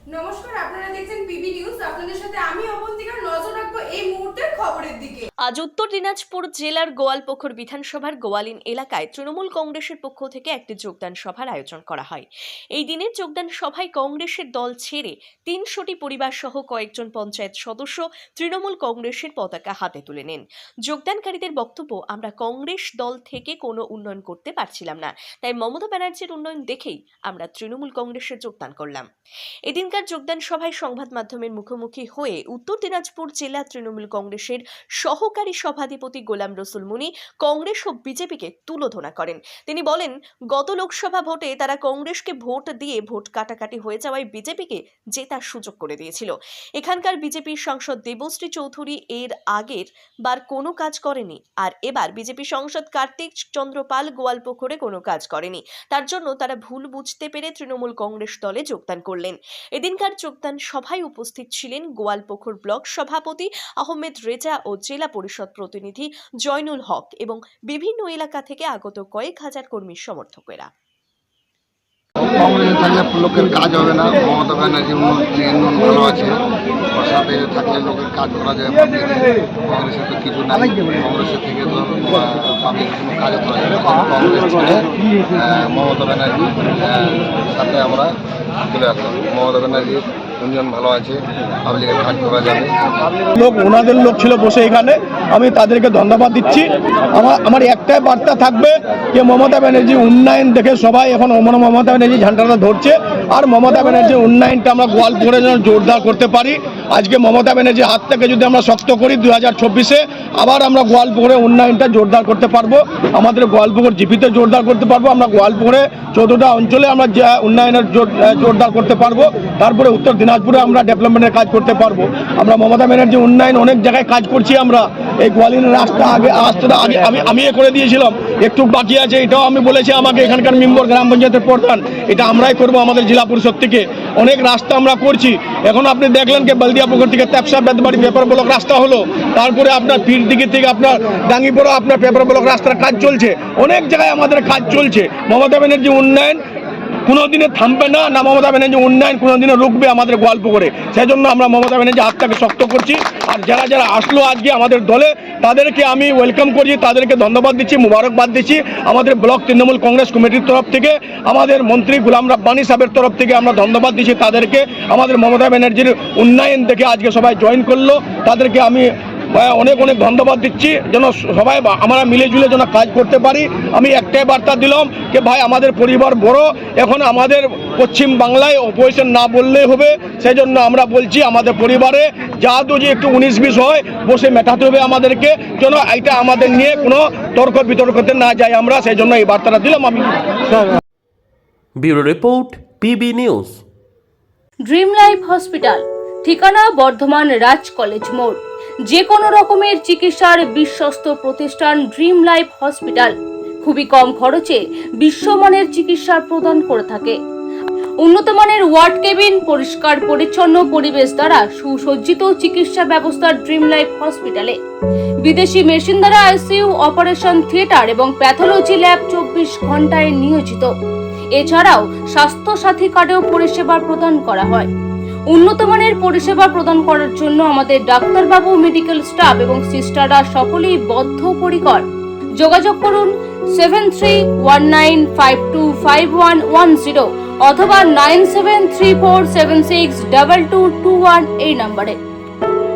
নমস্কার, আপনারা দেখছেন পিবি নিউজ। আপনাদের সাথে আমি অবন্তিকা। নজর রাখবো এই মুহূর্তের খবরের দিকে। আজ উত্তর দিনাজপুর জেলার গোয়ালপুকুর বিধানসভার গোয়ালিন এলাকায় তৃণমূল কংগ্রেসের পক্ষ থেকে একটি যোগদান সভার আয়োজন করা হয়। এই দিনের যোগদান সভায় কংগ্রেসের দল ছেড়ে ৩০০টি পরিবার সহ কয়েকজন পঞ্চায়েত সদস্য তৃণমূল কংগ্রেসের পতাকা হাতে তুলে নেন। যোগদানকারীদের বক্তব্য, আমরা কংগ্রেস দল থেকে কোনো উন্নয়ন করতে পারছিলাম না, তাই মমতা ব্যানার্জির উন্নয়ন দেখেই আমরা তৃণমূল কংগ্রেসে যোগদান করলাম। এদিনকার যোগদান সভায় সংবাদ মাধ্যমের মুখোমুখি হয়ে উত্তর দিনাজপুর জেলা তৃণমূল কংগ্রেসের সহকারী সভাধিপতি গোলাম রসুল মুনি কংগ্রেস ও বিজেপিকে তুলোধনা করেন। তিনি বলেন, গত লোকসভা ভোটে তারা কংগ্রেসকে ভোট দিয়ে ভোট কাটাকাটি হয়ে যাওয়ায় বিজেপিকে জেতার সুযোগ করে দিয়েছিল। এখানকার বিজেপির সাংসদ দেবশ্রী চৌধুরী এর আগের বার কোনো কাজ করেনি, আর এবার বিজেপি সাংসদ কার্তিক চন্দ্র পাল গোয়ালপুকুরে কোনো কাজ করেনি। তার জন্য তারা ভুল বুঝতে পেরে তৃণমূল কংগ্রেস দলে যোগদান করলেন। এদিনকার যোগদান সভায় উপস্থিত ছিলেন গোয়ালপুকুর ব্লক সভাপতি আহমেদ রেজা ও জেলা পরিষদ প্রতিনিধি জয়নুল হক এবং বিভিন্ন এলাকা থেকে আগত কয়েক হাজার কর্মী সমর্থকেরা। কংগ্রেসে থাকলে লোকের কাজ হবে না, মমতা ব্যানার্জি উন্নয়ন ভালো আছে, ওর সাথে থাকলে লোকের কাজ করা যায়। কংগ্রেসের তো কিছু নাই, কংগ্রেসের থেকে তো পাবলিক কোনো কাজ করা যাবে না। কংগ্রেস ছেড়ে মমতা ব্যানার্জির সাথে আমরা চলে আসলাম। মমতা ব্যানার্জির উন্নয়ন ভালো আছে, পাবলিকের কাজ করা যাবে। লোক ওনাদের লোক ছিল বসে এখানে, আমি তাদেরকে ধন্যবাদ দিচ্ছি। আমার একটাই বার্তা থাকবে যে মমতা ব্যানার্জি উন্নয়ন দেখে সবাই এখন মমতা ব্যানার্জি ঝান্ডাটা ধরছে, আর মমতা ব্যানার্জির উন্নয়নটা আমরা গোয়ালপুরে যেন জোরদার করতে পারি। আজকে মমতা ব্যানার্জির হাত থেকে যদি আমরা শক্ত করি 2024-এ আবার আমরা গোয়ালপুরে উন্নয়নটা জোরদার করতে পারবো। আমাদের গোয়ালপুকুর জিপিতে জোরদার করতে পারবো, আমরা গোয়ালপুরে 14টা অঞ্চলে আমরা উন্নয়নের জোরদার করতে পারবো। তারপরে উত্তর দিনাজপুরে আমরা ডেভেলপমেন্টের কাজ করতে পারবো। আমরা মমতা ব্যানার্জি উন্নয়ন অনেক জায়গায় কাজ করছি। আমরা এই গোয়ালিনের রাস্তাটা আগে আমি করে দিয়েছিলাম, একটু বাকি আছে, এটাও আমি বলেছি আমাকে এখানকার মেম্বার গ্রাম পঞ্চায়েতের প্রধান, এটা আমরাই করবো আমাদের জেলা পরিষদ থেকে। অনেক রাস্তা আমরা করছি। এখন আপনি দেখলেন কি বলদিয়াপুকুর থেকে তেপসা বেদবাড়ি পেপার ব্লক রাস্তা হলো, তারপরে আপনার পীরদিঘি থেকে আপনার ডাঙ্গিপাড়া আপনার পেপার ব্লক রাস্তার কাজ চলছে। অনেক জায়গায় আমাদের কাজ চলছে। মমতা ব্যানার্জি উন্নয়ন কোনোদিনে থামবে না, না মমতা ব্যানার্জি উন্নয়ন কোনোদিনে রুখবে আমাদের গোয়ালপুকুরে। সেই জন্য আমরা মমতা ব্যানার্জি হাতটাকে শক্ত করছি। আর যারা যারা আসলো আজকে আমাদের দলে, তাদেরকে আমি ওয়েলকাম করছি, তাদেরকে ধন্যবাদ দিচ্ছি, মুবারকবাদ দিচ্ছি। আমাদের ব্লক তৃণমূল কংগ্রেস কমিটির তরফ থেকে, আমাদের মন্ত্রী গোলাম রাব্বানি সাহেবের তরফ থেকে আমরা ধন্যবাদ দিচ্ছি তাদেরকে। আমাদের মমতা ব্যানার্জির উন্নয়ন দেখে আজকে সবাই জয়েন করলো, তাদেরকে আমি অনেক অনেক ধন্যবাদ দিচ্ছি। যেন সবাই আমরা মিলেজুলে যেন কাজ করতে পারি। আমি একটাই বার্তা দিলাম যে ভাই, আমাদের পরিবার বড়, এখন আমাদের পশ্চিম বাংলায় অপোজিশন না বললেই হবে। সেই জন্য আমরা বলছি আমাদের পরিবারে যা যে একটু 19-20 হয় বসে মেটাতে হবে আমাদেরকে, যেন এটা আমাদের নিয়ে কোনো তর্ক বিতর্কতে না যায় আমরা। সেই জন্য এই বার্তাটা দিলাম আমি। Bureau report, PB news. Dream life hospital, ঠিকানা বর্ধমান রাজ কলেজ মোড়। যে কোনো রকমের চিকিৎসার বিশ্বস্ত প্রতিষ্ঠান ড্রিম লাইফ হসপিটাল খুবই কম খরচে বিশ্বমানের চিকিৎসা প্রদান করে থাকে। উন্নত মানের ওয়ার্ড কেবিন, পরিষ্কার পরিচ্ছন্ন পরিবেশ দ্বারা সুসজ্জিত চিকিৎসা ব্যবস্থা ড্রিম লাইফ হসপিটালে। বিদেশি মেশিন দ্বারা আইসিইউ, অপারেশন থিয়েটার এবং প্যাথোলজি ল্যাব 24 ঘন্টায় নিয়োজিত। এছাড়াও স্বাস্থ্য সাথী কার্ডেও পরিষেবা প্রদান করা হয়। উন্নত মানের পরিষেবা প্রদান করার জন্য আমাদের ডাক্তারবাবু, মেডিকেল স্টাফ এবং সিস্টাররা সকলেই বদ্ধপরিকর। যোগাযোগ করুন 7319525110 অথবা 9734762221 এই নম্বরে।